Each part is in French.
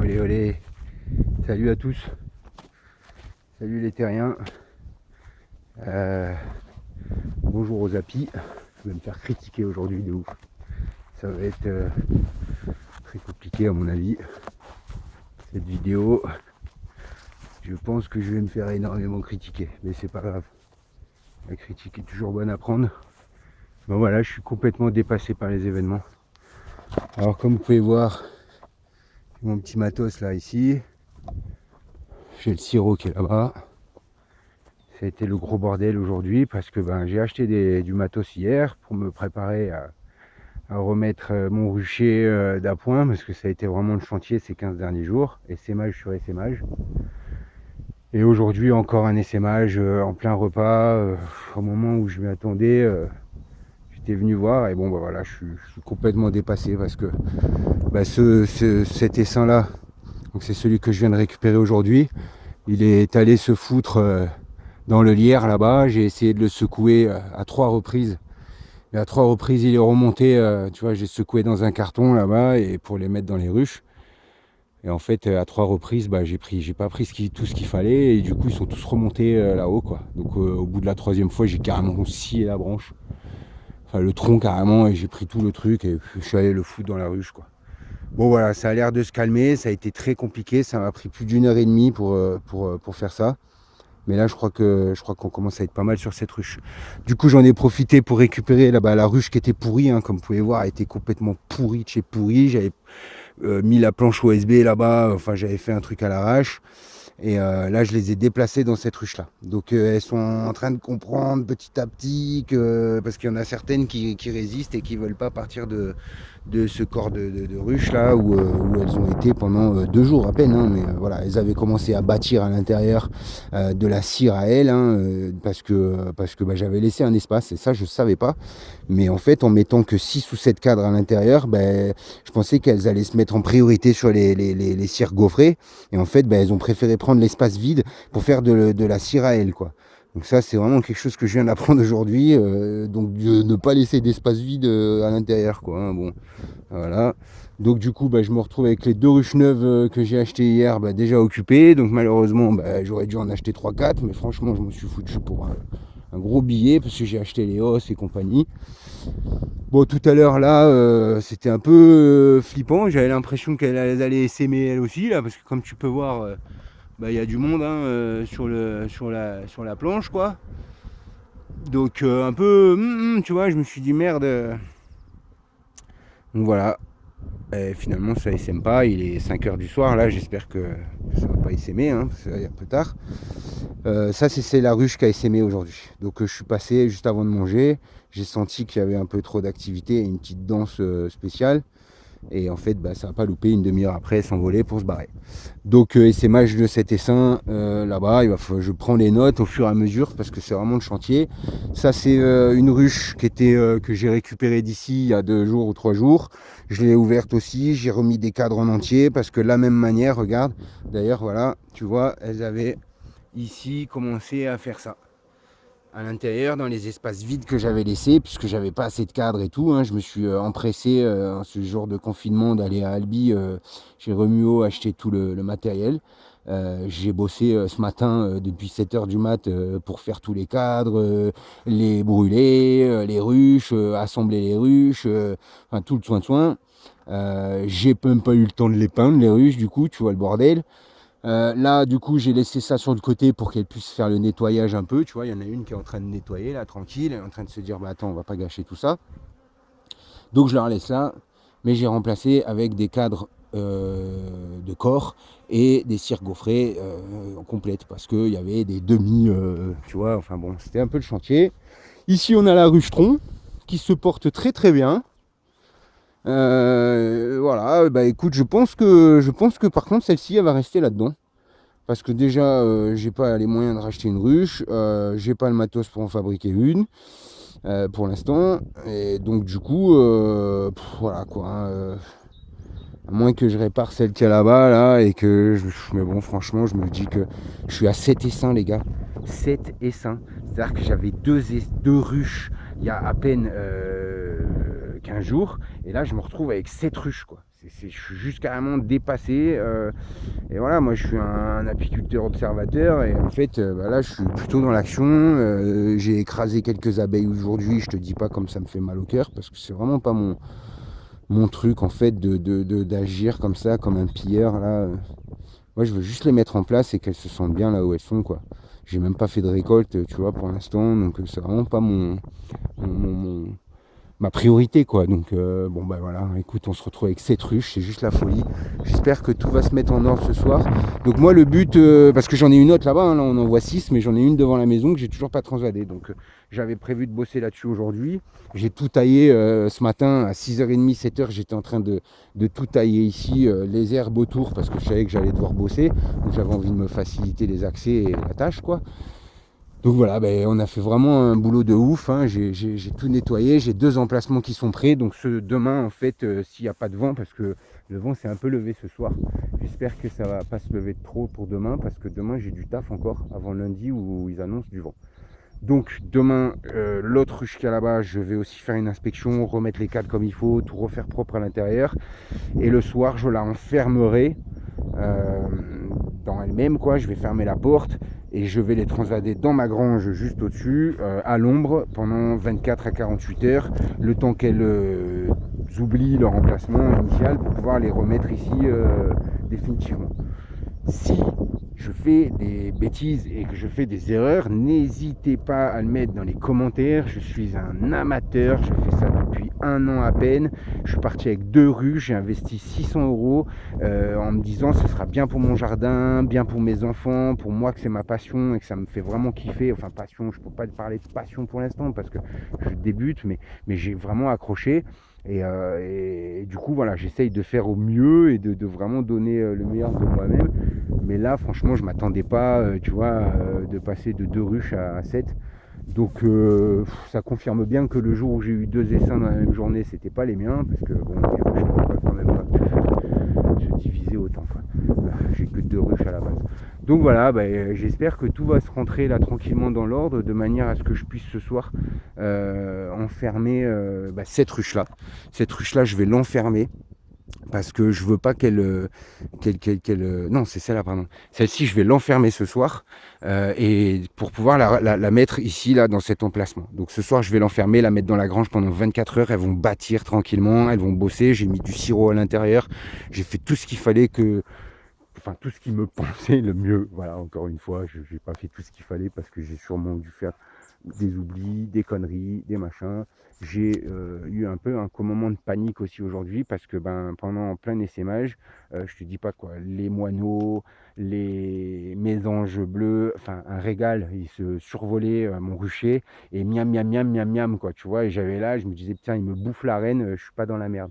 Olé olé. Salut à tous. Salut les terriens. Bonjour aux apis. Je vais me faire critiquer aujourd'hui de ouf. Ça va être très compliqué à mon avis. Cette vidéo. Je pense que je vais me faire énormément critiquer. Mais c'est pas grave. La critique est toujours bonne à prendre. Bon voilà, je suis complètement dépassé par les événements. Alors comme vous pouvez voir, j'ai mon petit matos là ici. J'ai le sirop qui est là-bas. Ça a été le gros bordel aujourd'hui parce que j'ai acheté du matos hier pour me préparer à remettre mon rucher d'appoint parce que ça a été vraiment le chantier ces 15 derniers jours, essaimage sur essaimage. Et aujourd'hui encore un essaimage en plein repas, au moment où je m'y attendais, j'étais venu voir et bon voilà, je suis complètement dépassé parce que cet essaim là, donc c'est celui que je viens de récupérer aujourd'hui, il est allé se foutre dans le lierre là-bas. J'ai essayé de le secouer à 3 reprises. Et à 3 reprises, il est remonté. Tu vois, j'ai secoué dans un carton là-bas et pour les mettre dans les ruches. Et en fait, à 3 reprises, j'ai pas pris tout ce qu'il fallait. Et du coup, ils sont tous remontés là-haut, quoi. Donc, au bout de la 3e fois, j'ai carrément scié la branche. Enfin, le tronc carrément. Et j'ai pris tout le truc et je suis allé le foutre dans la ruche, quoi. Bon, voilà, ça a l'air de se calmer. Ça a été très compliqué. Ça m'a pris plus d'1h30 pour faire ça. Mais là, je crois qu'on commence à être pas mal sur cette ruche. Du coup, j'en ai profité pour récupérer la ruche qui était pourrie, hein, comme vous pouvez voir, elle était complètement pourrie de chez pourrie. J'avais mis la planche OSB là-bas, enfin, j'avais fait un truc à l'arrache. Et là, je les ai déplacées dans cette ruche-là. Donc, elles sont en train de comprendre petit à petit parce qu'il y en a certaines qui résistent et qui ne veulent pas partir de ce corps de ruche là où elles ont été pendant 2 jours à peine, hein, mais voilà, elles avaient commencé à bâtir à l'intérieur de la cire à elles, hein, parce que j'avais laissé un espace et ça je savais pas, mais en fait en mettant que 6 ou 7 cadres à l'intérieur, je pensais qu'elles allaient se mettre en priorité sur les cires gaufrées et en fait elles ont préféré prendre l'espace vide pour faire de la cire à elles, quoi. Donc ça, c'est vraiment quelque chose que je viens d'apprendre aujourd'hui, donc de ne pas laisser d'espace vide à l'intérieur, quoi, hein, bon, voilà. Donc du coup, je me retrouve avec les 2 ruches neuves que j'ai achetées hier, déjà occupées. Donc malheureusement, j'aurais dû en acheter 3-4, mais franchement, je me suis foutu pour un gros billet parce que j'ai acheté les hausses et compagnie. Bon, tout à l'heure là, c'était un peu flippant. J'avais l'impression qu'elles allaient s'aimer elles aussi là, parce que comme tu peux voir, y a du monde, hein, sur la planche, quoi. Donc un peu, tu vois, je me suis dit merde. Donc voilà. Et finalement ça essaime pas, il est 5h du soir là, j'espère que ça va pas essaimer, hein, parce que c'est un peu tard. Ça c'est la ruche qui a essaimé aujourd'hui. Donc je suis passé juste avant de manger, j'ai senti qu'il y avait un peu trop d'activité et une petite danse spéciale. Et en fait, ça n'a pas loupé, une demi-heure après, s'envoler pour se barrer. Donc, essaimage de cet essaim là-bas, je prends les notes au fur et à mesure parce que c'est vraiment le chantier. Ça, c'est une ruche que j'ai récupérée d'ici il y a 2 jours ou 3 jours. Je l'ai ouverte aussi, j'ai remis des cadres en entier parce que la même manière, regarde, d'ailleurs, voilà, tu vois, elles avaient ici commencé à faire ça. À l'intérieur, dans les espaces vides que j'avais laissés, puisque j'avais pas assez de cadres et tout, hein, je me suis empressé ce jour de confinement d'aller à Albi, chez Remuo, acheter tout le matériel. J'ai bossé ce matin depuis 7h du mat pour faire tous les cadres, les brûler, les ruches, assembler les ruches, enfin tout le soin. J'ai même pas eu le temps de les peindre, les ruches, du coup, tu vois le bordel. Là, du coup, j'ai laissé ça sur le côté pour qu'elle puisse faire le nettoyage un peu. Tu vois, il y en a une qui est en train de nettoyer, là, tranquille. Elle est en train de se dire, attends, on va pas gâcher tout ça. Donc, je la laisse là. Mais j'ai remplacé avec des cadres de corps et des cires gaufrées en complète. Parce qu'il y avait des demi, tu vois, enfin bon, c'était un peu le chantier. Ici, on a la ruche-tron qui se porte très très bien. Voilà, écoute, je pense que par contre celle-ci elle va rester là-dedans. Parce que déjà j'ai pas les moyens de racheter une ruche, j'ai pas le matos pour en fabriquer une pour l'instant. Et donc du coup voilà quoi, hein, à moins que je répare celle qu'il y a là-bas là et mais bon franchement je me dis que je suis à 7 essaims les gars. 7 essaims. C'est-à-dire que j'avais deux ruches il y a à peine 15 jours. Et là je me retrouve avec 7 ruches, quoi. je suis juste carrément dépassé. Et voilà, moi je suis un apiculteur observateur et en fait là je suis plutôt dans l'action. J'ai écrasé quelques abeilles aujourd'hui, je te dis pas comme ça me fait mal au cœur parce que c'est vraiment pas mon truc en fait d'agir comme ça, comme un pilleur là. Moi je veux juste les mettre en place et qu'elles se sentent bien là où elles sont quoi. J'ai même pas fait de récolte, tu vois, pour l'instant, donc c'est vraiment pas ma priorité quoi. Donc bon bah voilà, écoute, on se retrouve avec 7 ruches, c'est juste la folie. J'espère que tout va se mettre en ordre ce soir. Donc moi le but, parce que j'en ai une autre là-bas, hein, là on en voit 6, mais j'en ai une devant la maison que j'ai toujours pas transvadée. Donc j'avais prévu de bosser là-dessus aujourd'hui. J'ai tout taillé ce matin à 6h30, 7h, j'étais en train de tout tailler ici, les herbes autour, parce que je savais que j'allais devoir bosser. Donc j'avais envie de me faciliter les accès et la tâche quoi. Donc voilà, on a fait vraiment un boulot de ouf, hein. J'ai tout nettoyé, j'ai 2 emplacements qui sont prêts. Donc demain, en fait, s'il n'y a pas de vent, parce que le vent s'est un peu levé ce soir, j'espère que ça va pas se lever trop pour demain, parce que demain j'ai du taf encore, avant lundi où ils annoncent du vent. Donc demain, l'autre ruche qui est là-bas, je vais aussi faire une inspection, remettre les cadres comme il faut, tout refaire propre à l'intérieur. Et le soir, je la enfermerai dans elle-même, quoi. Je vais fermer la porte et je vais les transvader dans ma grange juste au-dessus, à l'ombre, pendant 24 à 48 heures, le temps qu'elles oublient leur emplacement initial pour pouvoir les remettre ici définitivement. Si je fais des bêtises et que je fais des erreurs, n'hésitez pas à le mettre dans les commentaires. Je suis un amateur, je fais ça depuis 1 an à peine. Je suis parti avec 2 ruches, j'ai investi 600 € en me disant ce sera bien pour mon jardin, bien pour mes enfants, pour moi que c'est ma passion et que ça me fait vraiment kiffer. Enfin passion, je ne peux pas parler de passion pour l'instant parce que je débute, mais j'ai vraiment accroché. Et du coup voilà, j'essaye de faire au mieux et de vraiment donner le meilleur de moi-même. Mais là franchement je m'attendais pas tu vois de passer de 2 ruches à 7. Donc ça confirme bien que le jour où j'ai eu 2 essaims dans la même journée, c'était pas les miens, parce que bon, les ruches n'ont quand même pas pu se diviser autant quoi. J'ai que 2 ruches à la base. Donc voilà, j'espère que tout va se rentrer là tranquillement dans l'ordre, de manière à ce que je puisse ce soir enfermer cette ruche là. Cette ruche là, je vais l'enfermer. Parce que je veux pas qu'elle non, c'est celle-là, pardon. Celle-ci, je vais l'enfermer ce soir et pour pouvoir la mettre ici, là, dans cet emplacement. Donc ce soir, je vais l'enfermer, la mettre dans la grange pendant 24 heures. Elles vont bâtir tranquillement, elles vont bosser. J'ai mis du sirop à l'intérieur. J'ai fait tout ce qu'il fallait enfin tout ce qui me pensait le mieux. Voilà, encore une fois, je n'ai pas fait tout ce qu'il fallait parce que j'ai sûrement dû faire des oublis, des conneries, des machins. J'ai eu un peu un moment de panique aussi aujourd'hui parce que pendant plein essaimage, je te dis pas quoi, les moineaux, les mésanges bleus, enfin un régal, ils se survolaient mon rucher et miam miam miam miam miam quoi, tu vois, et j'avais là, je me disais putain, il me bouffe la reine, je suis pas dans la merde.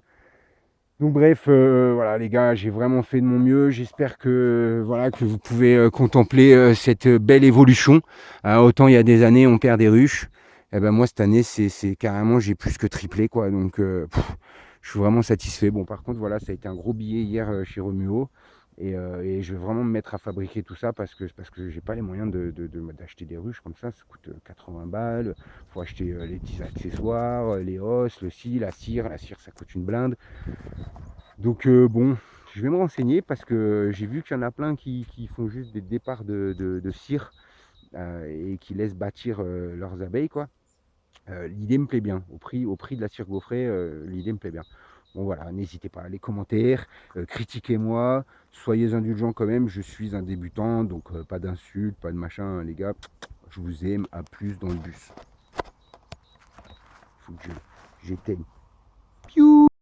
Donc bref, voilà les gars, j'ai vraiment fait de mon mieux. J'espère que voilà que vous pouvez contempler cette belle évolution. Autant il y a des années on perd des ruches, et ben moi cette année c'est carrément j'ai plus que triplé quoi. Donc je suis vraiment satisfait. Bon par contre voilà, ça a été un gros billet hier chez Romuo. Et je vais vraiment me mettre à fabriquer tout ça parce que j'ai pas les moyens d'acheter des ruches comme ça coûte 80 balles. Faut acheter les petits accessoires, les osses, le scie, la cire ça coûte une blinde. Donc bon, je vais me renseigner parce que j'ai vu qu'il y en a plein qui font juste des départs de cire et qui laissent bâtir leurs abeilles quoi. L'idée me plaît bien, au prix de la cire gaufrée, l'idée me plaît bien. Bon voilà, n'hésitez pas, les commentaires, critiquez-moi, soyez indulgents quand même, je suis un débutant, donc pas d'insultes, pas de machin, les gars, je vous aime, à plus dans le bus. Faut que j'éteigne. Piou.